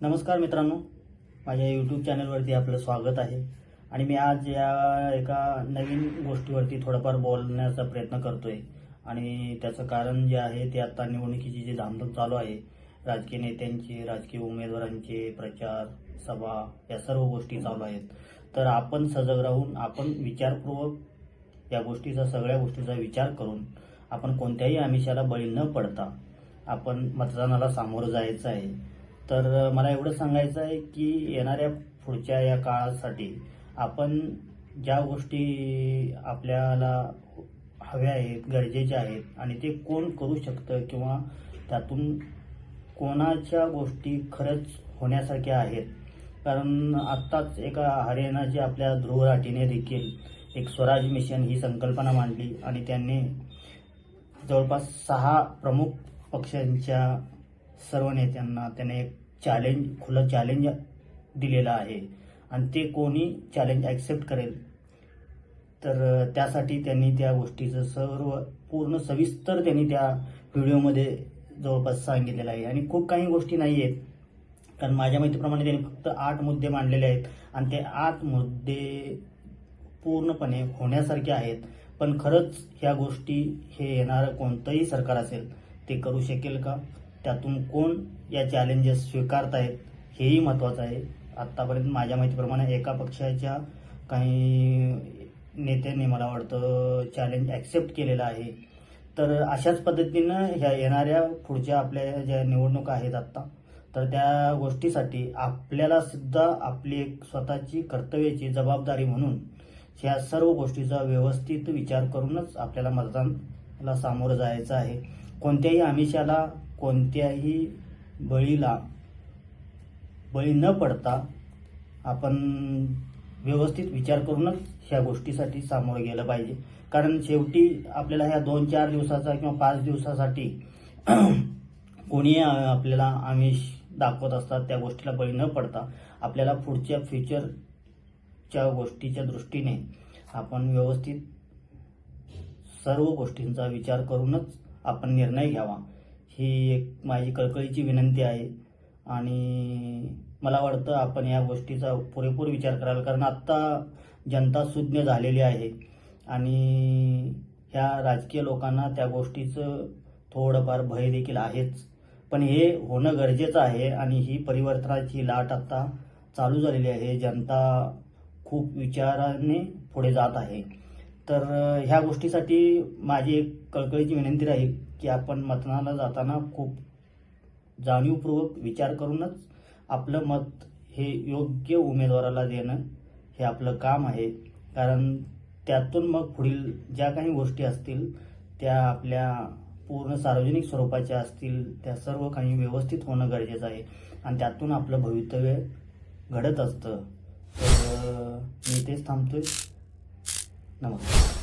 नमस्कार मित्रांनो, माझ्या यूट्यूब चॅनलवरती आपलं स्वागत आहे। आणि मी आज या एका नवीन गोष्टीवरती थोडंफार बोलण्याचा प्रयत्न करतोय। आणि त्याचं कारण जे आहे ते आता निवडणुकीची जी धामधूम चालू आहे, राजकीय नेत्यांचे, राजकीय उमेदवारांचे प्रचार सभा या सर्व गोष्टी चालू आहेत। तर आपण सजग राहून, आपण विचारपूर्वक या गोष्टीचा, सगळ्या गोष्टीचा विचार करून आपण कोणत्याही आमिषाला बळी न पडता आपण मतदानाला सामोरं जायचं आहे। तर मला एवढं सांगायचं आहे की येणाऱ्या पुढच्या या काळासाठी आपण ज्या गोष्टी आपल्याला हव्या आहेत, गरजेच्या आहेत आणि ते कोण करू शकतं किंवा त्यातून कोणाच्या गोष्टी खरंच होण्यासारख्या आहेत। कारण आत्ताच एका हरियाणाची आपल्या ध्रुव राठीने देखील एक स्वराज मिशन ही संकल्पना मांडली आणि त्यांनी जवळपास 6 प्रमुख पक्षांच्या सर्व नेत्यांना त्याने एक खुलं चॅलेंज दिलेलं आहे आणि ते कोणी चॅलेंज ॲक्सेप्ट करेल तर त्यासाठी त्यांनी त्या गोष्टीचं सर्व पूर्ण सविस्तर त्यांनी त्या व्हिडिओमध्ये जवळपास सांगितलेलं आहे। आणि खूप काही गोष्टी नाही आहेत, कारण माझ्या माहितीप्रमाणे त्यांनी फक्त 8 मुद्दे मांडलेले आहेत आणि ते 8 मुद्दे पूर्णपणे होण्यासारखे आहेत। पण खरंच ह्या गोष्टी हे येणारं कोणतंही सरकार असेल ते करू शकेल का, त्यातून कोण या चॅलेंजेस स्वीकारतायत हेही महत्त्वाचं आहे। आत्तापर्यंत माझ्या माहितीप्रमाणे एका पक्षाच्या काही नेत्यांनी मला वाटतं चॅलेंज ॲक्सेप्ट केलेलं आहे। तर अशाच पद्धतीनं ह्या येणाऱ्या पुढच्या आपल्या ज्या निवडणुका आहेत आत्ता, तर त्या गोष्टीसाठी आपल्याला सुद्धा आपली एक स्वतःची कर्तव्याची जबाबदारी म्हणून ह्या सर्व गोष्टीचा व्यवस्थित विचार करूनच आपल्याला मतदानाला सामोरं जायचं आहे। कोणत्याही आमिषाला, कोणत्याही बळी न पडता आपण व्यवस्थित विचार करूनच ह्या गोष्टीसाठी सामोरं गेलं पाहिजे। कारण शेवटी आपल्याला ह्या 2-4 दिवसाचा किंवा 5 दिवसासाठी कोणी आपल्याला आमिष दाखवत असतात, त्या गोष्टीला बळी न पडता आपल्याला पुढच्या फ्युचरच्या गोष्टीच्या दृष्टीने आपण व्यवस्थित सर्व गोष्टींचा विचार करूनच आपण निर्णय घ्यावा, ही एक माझी कळकळीची विनंती आहे। आणि मला वाटतं आपण या गोष्टीचा पुरेपूर विचार कराल, कारण आत्ता जनता सुज्ञ झालेली आहे आणि ह्या राजकीय लोकांना त्या गोष्टीचं थोडंफार भय देखील आहेच। पण हे होणं गरजेचं आहे आणि ही परिवर्तनाची लाट आता चालू झालेली आहे। जनता खूप विचाराने पुढे जात आहे। तर ह्या गोष्टीसाठी माझी एक कळकळीची विनंती राहील की आपण मतदानाला जाताना खूप जाणीवपूर्वक विचार करूनच आपलं मत हे योग्य उमेदवाराला देणं हे आपलं काम आहे। कारण त्यातून मग पुढील ज्या काही गोष्टी असतील त्या आपल्या पूर्ण सार्वजनिक स्वरूपाच्या असतील, त्या सर्व काही व्यवस्थित होणं गरजेचं आहे आणि त्यातून आपलं भवितव्य घडत असतं। तर मी इथेच थांबतोय। नमस्कार।